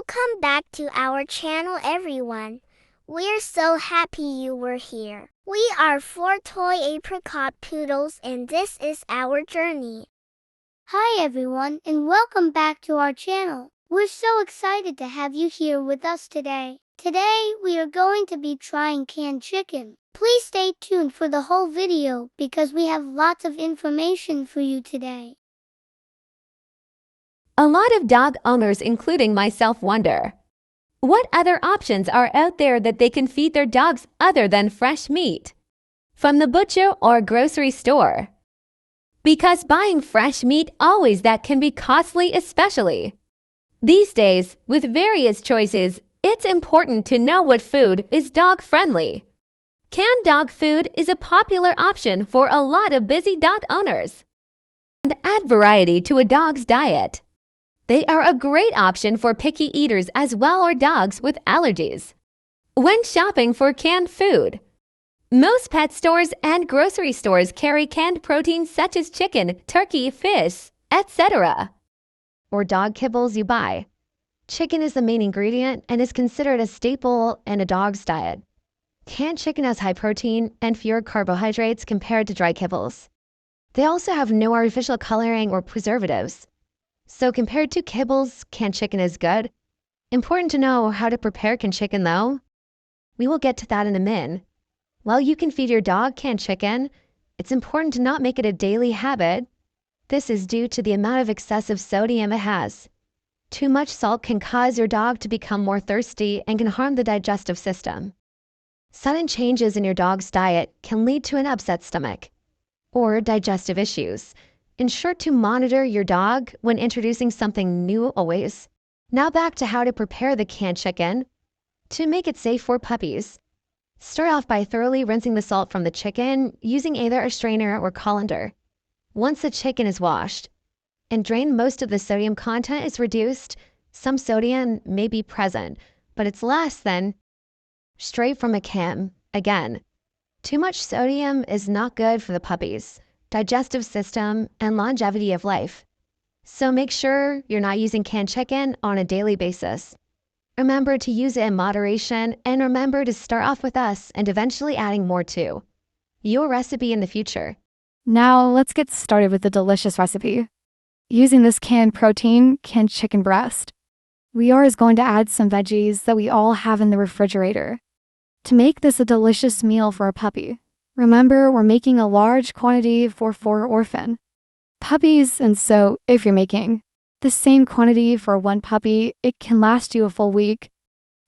Welcome back to our channel, everyone. We're so happy you were here. We are 4 toy apricot poodles and this is our journey. Hi everyone and welcome back to our channel. We're so excited to have you here with us today. Today we are going to be trying canned chicken. Please stay tuned for the whole video because we have lots of information for you today. A lot of dog owners, including myself, wonder, what other options are out there that they can feed their dogs other than fresh meat from the butcher or grocery store? Because buying fresh meat always that can be costly, especially these days with various choices. It's important to know what food is dog-friendly. Canned dog food is a popular option for a lot of busy dog owners and add variety to a dog's diet. They are a great option for picky eaters as well or dogs with allergies. When shopping for canned food, most pet stores and grocery stores carry canned proteins such as chicken, turkey, fish, etc. or dog kibbles you buy. Chicken is the main ingredient and is considered a staple in a dog's diet. Canned chicken has high protein and fewer carbohydrates compared to dry kibbles. They also have no artificial coloring or preservatives. So compared to kibbles, canned chicken is good. Important to know how to prepare canned chicken though. We will get to that in a minute. While you can feed your dog canned chicken, it's important to not make it a daily habit. This is due to the amount of excessive sodium it has. Too much salt can cause your dog to become more thirsty and can harm the digestive system. Sudden changes in your dog's diet can lead to an upset stomach or digestive issues. Ensure to monitor your dog when introducing something new always. Now back to how to prepare the canned chicken. To make it safe for puppies, start off by thoroughly rinsing the salt from the chicken using either a strainer or colander. Once the chicken is washed and drained, most of the sodium content is reduced. Some sodium may be present, but it's less than straight from a can. Again, too much sodium is not good for the puppies' digestive system and longevity of life. So make sure you're not using canned chicken on a daily basis. Remember to use it in moderation and remember to start off with us and eventually adding more to your recipe in the future. Now let's get started with the delicious recipe. Using this canned protein, canned chicken breast, we are going to add some veggies that we all have in the refrigerator to make this a delicious meal for a puppy. Remember, we're making a large quantity for 4 orphan puppies, and so if you're making the same quantity for 1 puppy, it can last you a full week.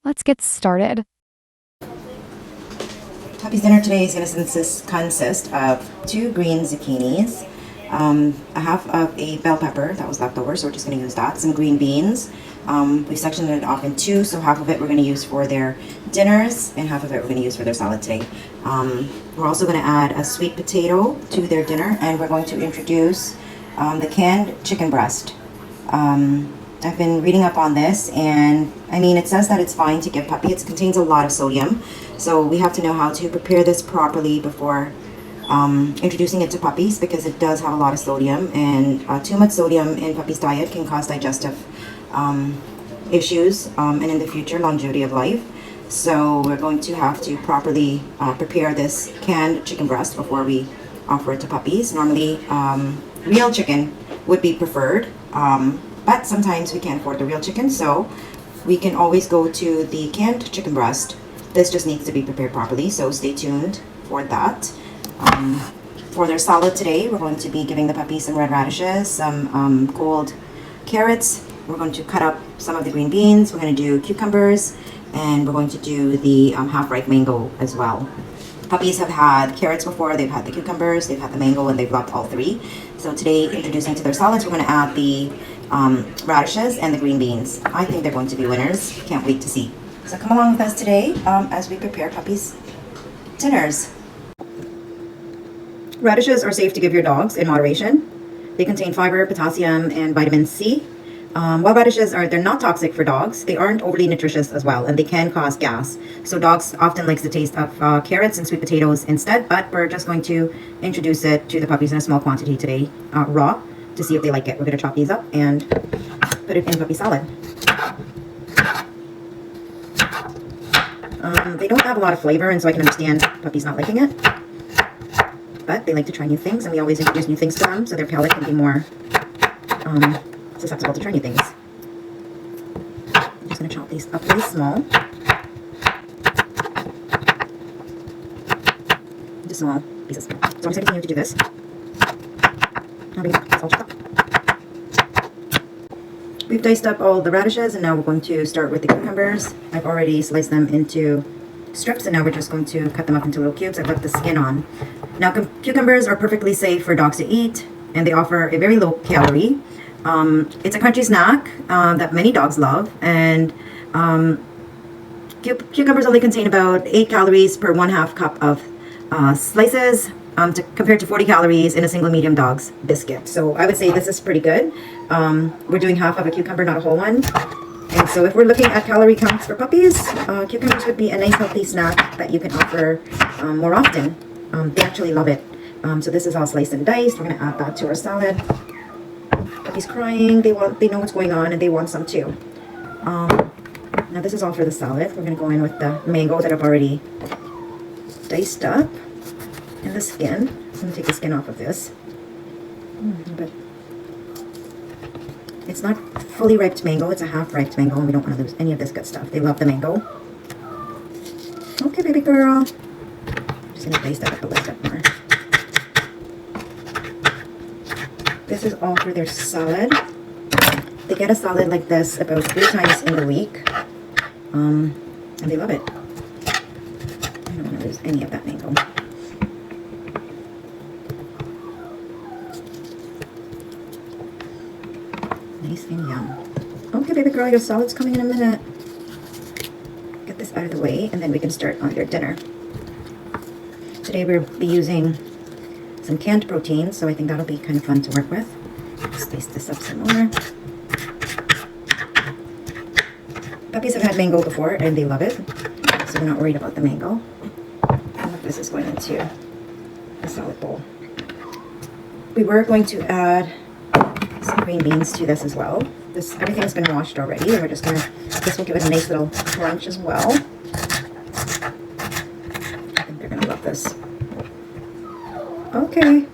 Let's get started. Puppy's dinner today is going to consist of 2 green zucchinis, a half of a bell pepper that was left over, so we're just going to use that, some green beans. We've sectioned it off in 2, so half of it we're going to use for their dinners and half of it we're going to use for their salad today. We're also going to add a sweet potato to their dinner, and we're going to introduce the canned chicken breast. I've been reading up on this, and I mean, it says that it's fine to give puppy. It contains a lot of sodium, so we have to know how to prepare this properly before introducing it to puppies, because it does have a lot of sodium, and too much sodium in puppy's diet can cause digestive issues and in the future longevity of life. So we're going to have to properly prepare this canned chicken breast before we offer it to puppies. Normally real chicken would be preferred, but sometimes we can't afford the real chicken, so we can always go to the canned chicken breast. This just needs to be prepared properly, so stay tuned for that. For their salad today, we're going to be giving the puppies some red radishes, some cold carrots. We're going to cut up some of the green beans. We're going to do cucumbers, and we're going to do the half-ripe mango as well. Puppies have had carrots before, they've had the cucumbers, they've had the mango, and they've loved all 3. So today, introducing to their salads, we're going to add the radishes and the green beans. I think they're going to be winners. Can't wait to see. So come along with us today as we prepare puppies' dinners. Radishes are safe to give your dogs in moderation. They contain fiber, potassium, and vitamin C. While radishes they're not toxic for dogs, they aren't overly nutritious as well, and they can cause gas. So dogs often like the taste of carrots and sweet potatoes instead, but we're just going to introduce it to the puppies in a small quantity today, raw, to see if they like it. We're going to chop these up and put it in puppy salad. They don't have a lot of flavor, and so I can understand puppies not liking it. But they like to try new things, and we always introduce new things to them, so their palate can be more susceptible to try new things. I'm just going to chop these up really small. Just small pieces. So I'm just going to continue to do this. I'll bring this all chopped up. We've diced up all the radishes, and now we're going to start with the cucumbers. I've already sliced them into strips, and now we're just going to cut them up into little cubes. I've left the skin on. Now, cucumbers are perfectly safe for dogs to eat, and they offer a very low calorie. It's a crunchy snack that many dogs love, and cucumbers only contain about 8 calories per 1/2 cup of slices, compared to 40 calories in a single medium dog's biscuit. So I would say this is pretty good. We're doing half of a cucumber, not a whole one. And so if we're looking at calorie counts for puppies, cucumbers would be a nice healthy snack that you can offer more often. They actually love it. So this is all sliced and diced. We're going to add that to our salad. Puppy's crying. They know what's going on, and they want some too. Now this is all for the salad. We're going to go in with the mango that I've already diced up, and the skin. I'm going to take the skin off of this. But it's not fully ripe mango. It's a half ripe mango, and we don't want to lose any of this good stuff. They love the mango. Okay, baby girl. I'm just going to dice that up a little bit more. This is all for their salad. They get a salad like this about 3 times in the week. And they love it. I don't want to lose any of that mango. Nice and yum. Okay, baby girl, your salad's coming in a minute. Get this out of the way, and then we can start on your dinner. Today we'll be using some canned protein, so I think that'll be kind of fun to work with. Spice this up some more. Puppies have had mango before, and they love it, so we're not worried about the mango. All of this is going into a salad bowl. We were going to add some green beans to this as well. Everything has been washed already, and we're just gonna, this will give it a nice little crunch as well. I think they're gonna love this. Okay,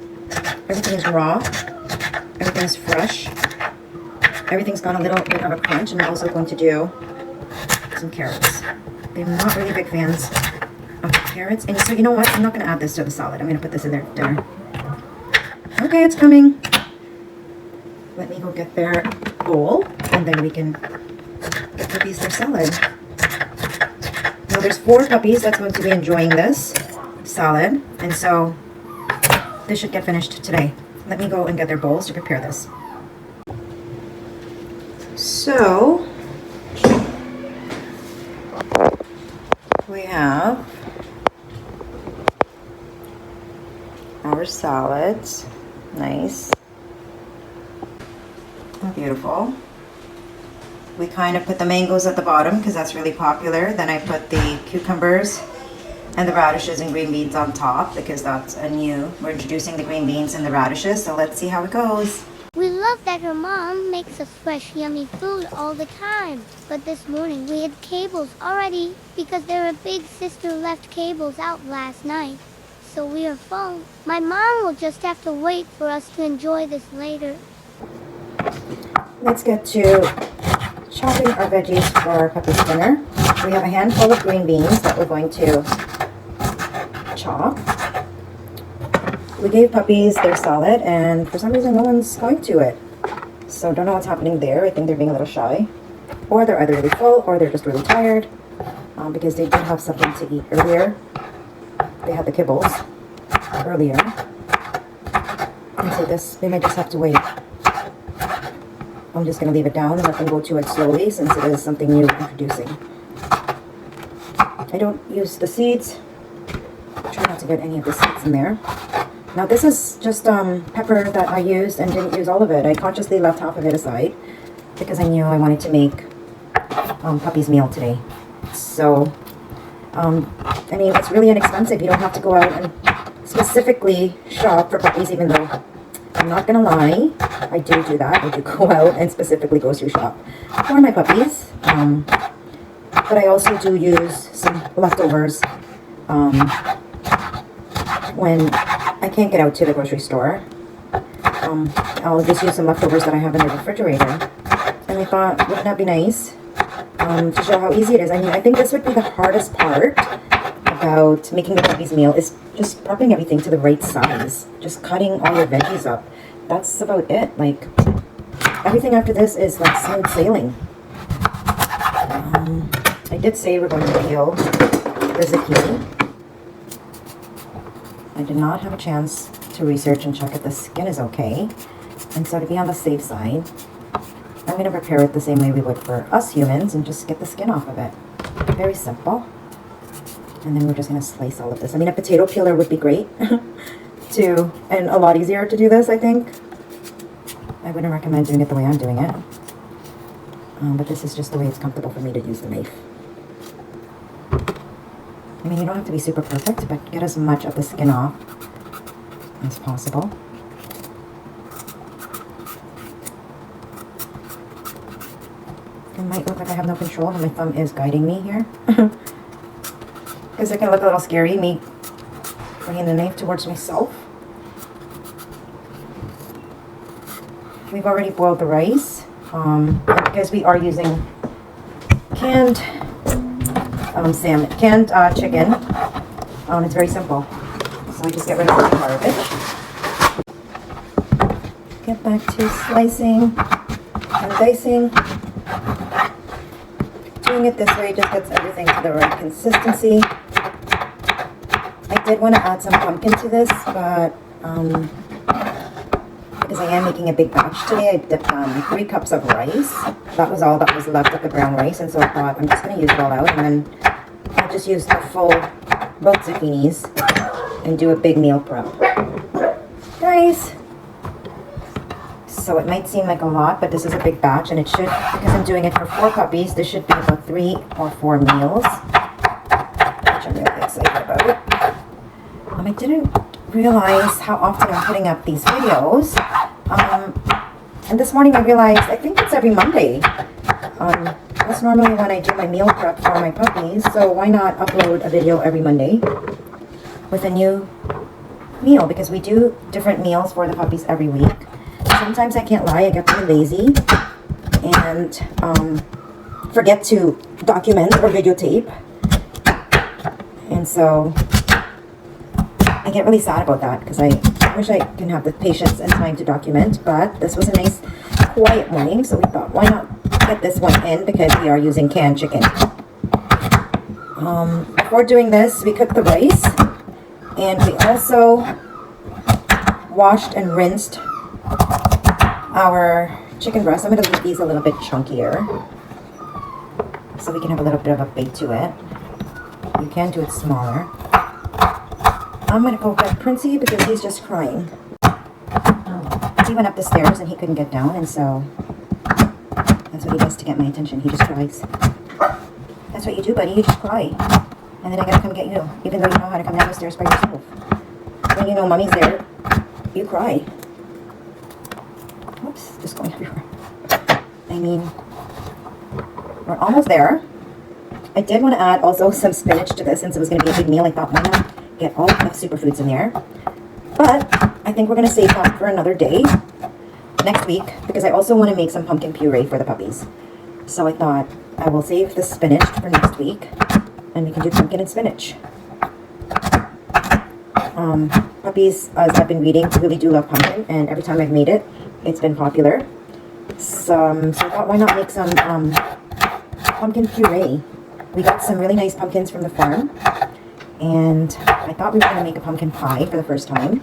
everything is raw, everything is fresh, everything's got a little bit of a crunch, and we're also going to do some carrots. They're not really big fans of carrots, and so you know what, I'm not going to add this to the salad. I'm going to put this in their dinner. Okay, it's coming. Let me go get their bowl, and then we can get puppies their salad. Now there's 4 puppies that's going to be enjoying this salad, and so this should get finished today. Let me go and get their bowls to prepare this. So we have our salads. Nice. Beautiful. We kind of put the mangoes at the bottom because that's really popular. Then I put the cucumbers and the radishes and green beans on top because that's we're introducing the green beans and the radishes, so let's see how it goes. We love that her mom makes us fresh, yummy food all the time. But this morning we had cables already because their big sister left cables out last night. So we are full. My mom will just have to wait for us to enjoy this later. Let's get to chopping our veggies for our puppy's dinner. We have a handful of green beans that we're going to chop. We gave puppies their salad, and for some reason no one's going to it. So don't know what's happening there. I think they're being a little shy. Or they're either really full or they're just really tired because they did have something to eat earlier. They had the kibbles earlier. And so they might just have to wait. I'm just going to leave it down and let them go to it slowly since it is something new introducing. I don't use the seeds. Try not to get any of the seeds in there. Now this is just pepper that I used and didn't use all of it. I consciously left half of it aside because I knew I wanted to make puppy's meal today. So, I mean, it's really inexpensive. You don't have to go out and specifically shop for puppies, even though I'm not going to lie, I do that. I do go out and specifically grocery shop for my puppies. But I also do use some leftovers when I can't get out to the grocery store. I'll just use some leftovers that I have in the refrigerator. And I thought, wouldn't that be nice to show how easy it is? I mean, I think this would be the hardest part about making the puppies meal is just prepping everything to the right size. Just cutting all your veggies up. That's about it. Like, everything after this is like smooth sailing. I did say we're going to peel the zucchini. I did not have a chance to research and check if the skin is okay. And so to be on the safe side, I'm going to prepare it the same way we would for us humans and just get the skin off of it. Very simple. And then we're just going to slice all of this. I mean, a potato peeler would be great too, and a lot easier to do this, I think. I wouldn't recommend doing it the way I'm doing it. But this is just the way it's comfortable for me to use the knife. I mean, you don't have to be super perfect, but get as much of the skin off as possible. It might look like I have no control, and my thumb is guiding me here. Because it can look a little scary, me bringing the knife towards myself. We've already boiled the rice, and because we are using canned chicken, it's very simple. So I just get rid of the garbage. Get back to slicing and dicing. Doing it this way just gets everything to the right consistency. I did want to add some pumpkin to this, but because I am making a big batch today, I dipped 3 cups of rice. That was all that was left of the brown rice, and so I thought I'm just going to use it all out, and then I'll just use the full both zucchinis and do a big meal prep. Guys, so it might seem like a lot, but this is a big batch, and it should, because I'm doing it for 4 puppies, this should be about 3 or 4 meals, which I'm really excited about. I didn't realize how often I'm putting up these videos, and this morning I realized I think it's every Monday. That's normally when I do my meal prep for my puppies, so why not upload a video every Monday with a new meal, because we do different meals for the puppies every week. Sometimes I can't lie, I get really lazy and forget to document or videotape, and so I get really sad about that because I wish I can have the patience and time to document, but this was a nice quiet morning, so we thought, why not get this one in, because we are using canned chicken. Before doing this, we cooked the rice, and we also washed and rinsed our chicken breast. I'm going to leave these a little bit chunkier so we can have a little bit of a bite to it. You can do it smaller. I'm going to go get Princey because he's just crying. He went up the stairs and he couldn't get down, and so that's what he does to get my attention. He just cries. That's what you do, buddy. You just cry. And then I gotta come get you, even though you know how to come down the stairs by yourself. When you know mommy's there, you cry. Whoops, just going everywhere. I mean, we're almost there. I did want to add also some spinach to this since it was going to be a big meal. I thought, why not get all of the superfoods in there? But I think we're going to save that for another day, next week, because I also want to make some pumpkin puree for the puppies. So I thought I will save the spinach for next week, and we can do pumpkin and spinach. Puppies, as I've been reading, really do love pumpkin, and every time I've made it, it's been popular. So I thought, why not make some pumpkin puree? We got some really nice pumpkins from the farm, and I thought we were going to make a pumpkin pie for the first time.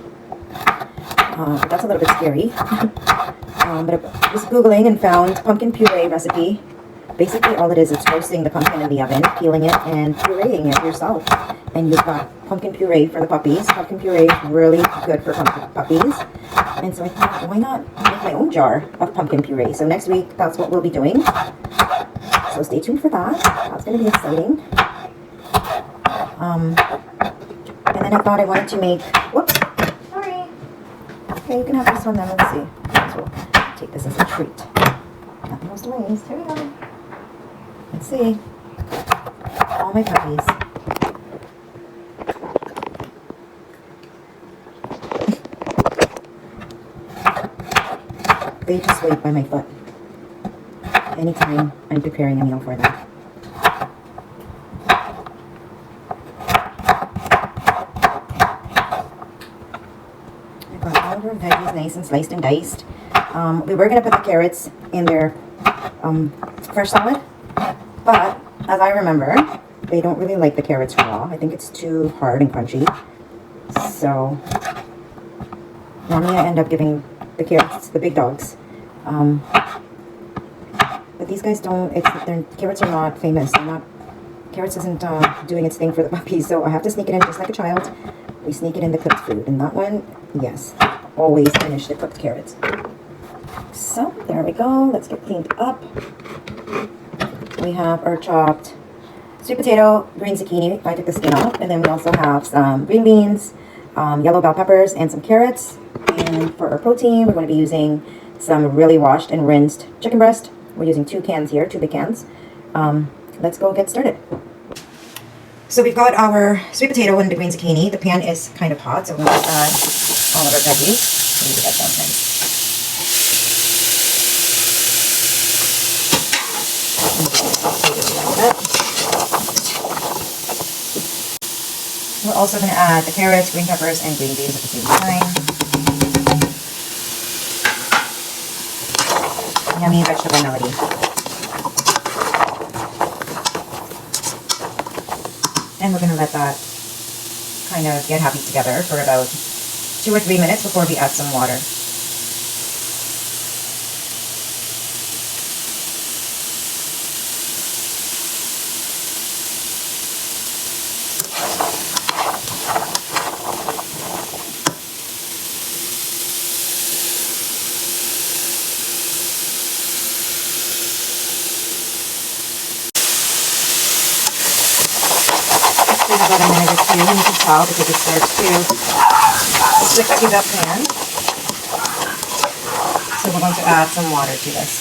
But that's a little bit scary. But I was Googling and found pumpkin puree recipe. Basically all it is roasting the pumpkin in the oven, peeling it, and pureeing it yourself. And you've got pumpkin puree for the puppies. Pumpkin puree is really good for puppies. And so I thought, why not make my own jar of pumpkin puree? So next week, that's what we'll be doing. So stay tuned for that. That's going to be exciting. And then I thought I wanted to make, whoops, sorry. Okay, you can have this one then, let's see. So we'll take this as a treat. Nothing else to waste. Here we go. Let's see. All my puppies. they just wait by my foot anytime I'm preparing a meal for them. I got all of our veggies nice and sliced and diced. We were going to put the carrots in their fresh salad, but as I remember, they don't really like the carrots raw. I think it's too hard and crunchy. So normally I end up giving the carrots to the big dogs. But these guys don't, their carrots are not famous. Carrots isn't doing its thing for the puppies, so I have to sneak it in just like a child. We sneak it in the cooked food. And that one, yes, always finish the cooked carrots. So there we go. Let's get cleaned up. We have our chopped sweet potato, green zucchini. I took the skin off. And then we also have some green beans, yellow bell peppers, and some carrots. And for our protein, we're going to be using some really washed and rinsed chicken breast. We're using 2 cans here, 2 big cans. Let's go get started. So we've got our sweet potato and the green zucchini. The pan is kind of hot, so we're going to add all of our veggies. We need to get them nice. We're also going to add the carrots, green peppers, and green beans at the same time. Yummy vegetable melody. And we're going to let that kind of get happy together for about 2 or 3 minutes before we add some water. About a minute or 2, and you can tell because it starts to stick to the pan. So we're going to add some water to this.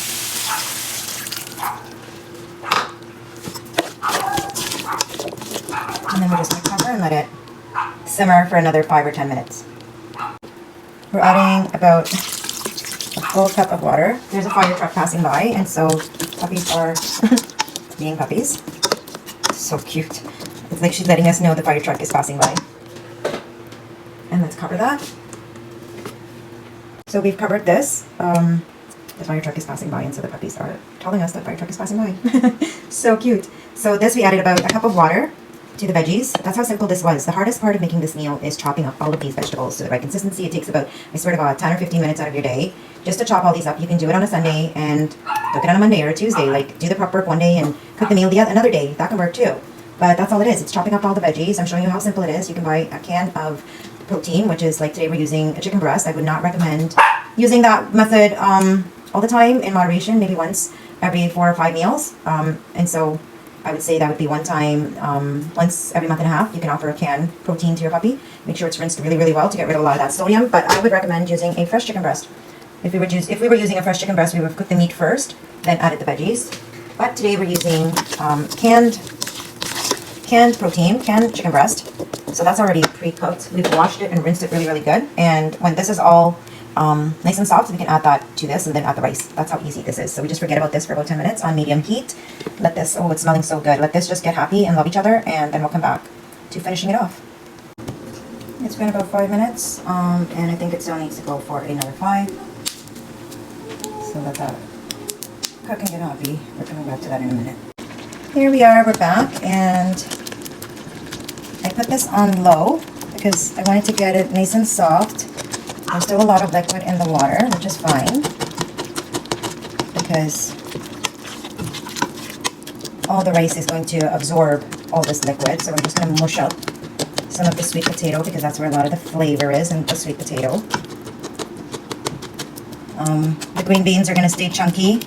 And then we're just going to cover and let it simmer for another 5 or 10 minutes. We're adding about a full cup of water. There's a fire truck passing by, and so puppies are being puppies. So cute. It's like she's letting us know the fire truck is passing by. And let's cover that. So we've covered this. The fire truck is passing by, and so the puppies are telling us that fire truck is passing by. So cute. So this, we added about a cup of water to the veggies. That's how simple this was. The hardest part of making this meal is chopping up all of these vegetables to the right consistency. It takes about, I swear to God, 10 or 15 minutes out of your day just to chop all these up. You can do it on a Sunday and cook it on a Monday or a Tuesday. Like, do the prep work one day and cook the meal another day. That can work too. But that's all it is. It's chopping up all the veggies. I'm showing you how simple it is. You can buy a can of protein, which is like today we're using a chicken breast. I would not recommend using that method all the time, in moderation, maybe once every 4 or 5 meals. And so I would say that would be one time, once every month and a half. You can offer a canned protein to your puppy. Make sure it's rinsed really, really well to get rid of a lot of that sodium. But I would recommend using a fresh chicken breast. If we were using a fresh chicken breast, we would cook the meat first, then added the veggies. But today we're using canned protein, canned chicken breast. So that's already pre-cooked. We've washed it and rinsed it really, really good. And when this is all nice and soft, we can add that to this and then add the rice. That's how easy this is. So we just forget about this for about 10 minutes on medium heat. Let this, oh, it's smelling so good. Let this just get happy and love each other, and then we'll come back to finishing it off. It's been about 5 minutes, and I think it still needs to go for another 5. So let that cook and get happy. We're coming back to that in a minute. Here we are, we're back, and I put this on low because I wanted to get it nice and soft. There's still a lot of liquid in the water, which is fine, because all the rice is going to absorb all this liquid. So we're just going to mush up some of the sweet potato, because that's where a lot of the flavor is in the sweet potato. The green beans are going to stay chunky,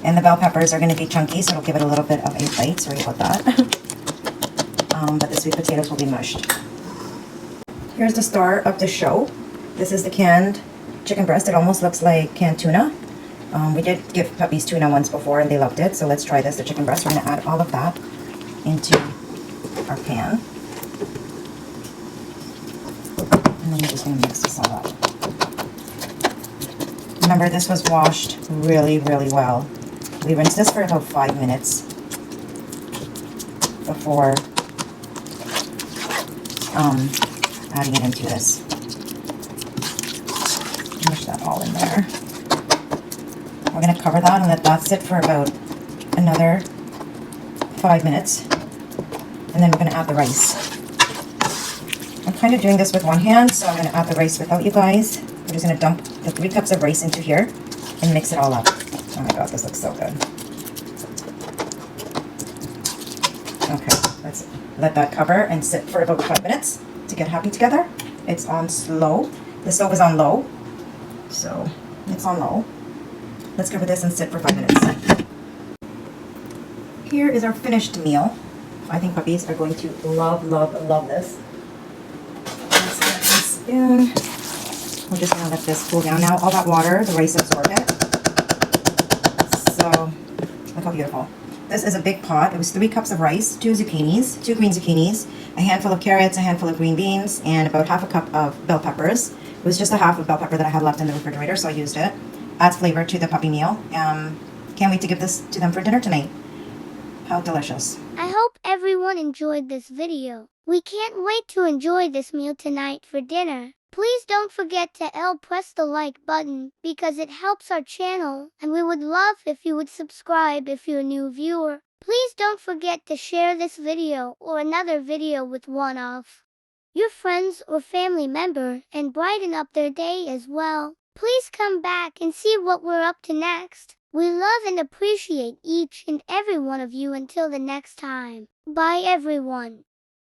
and the bell peppers are going to be chunky, so it'll give it a little bit of a bite. Sorry about that. But the sweet potatoes will be mushed. Here's the star of the show. This is the canned chicken breast. It almost looks like canned tuna. We did give puppies tuna once before and they loved it. So let's try this, the chicken breast. We're going to add all of that into our pan. And then we're just going to mix this all up. Remember, this was washed really, really well. We rinsed this for about 5 minutes before adding it into this. Push that all in there. We're going to cover that and let that sit for about another 5 minutes. And then we're going to add the rice. I'm kind of doing this with one hand, so I'm going to add the rice without you guys. We're just going to dump the 3 cups of rice into here and mix it all up. Oh my god, this looks so good. Okay, let's let that cover and sit for about 5 minutes to get happy together. It's on slow. The stove is on low, so it's on low. Let's cover this and sit for 5 minutes. Here is our finished meal. I think puppies are going to love, love, love this. Let's get this in. We're just going to let this cool down. Now all that water, the rice absorbed it. So, look how beautiful. This is a big pot. It was 3 cups of rice, 2 zucchinis, 2 green zucchinis, a handful of carrots, a handful of green beans, and about half a cup of bell peppers. It was just a half of bell pepper that I had left in the refrigerator, so I used it. Adds flavor to the puppy meal. Can't wait to give this to them for dinner tonight. How delicious. I hope everyone enjoyed this video. We can't wait to enjoy this meal tonight for dinner. Please don't forget to press the like button because it helps our channel, and we would love if you would subscribe if you're a new viewer. Please don't forget to share this video or another video with one of your friends or family member and brighten up their day as well. Please come back and see what we're up to next. We love and appreciate each and every one of you. Until the next time. Bye everyone.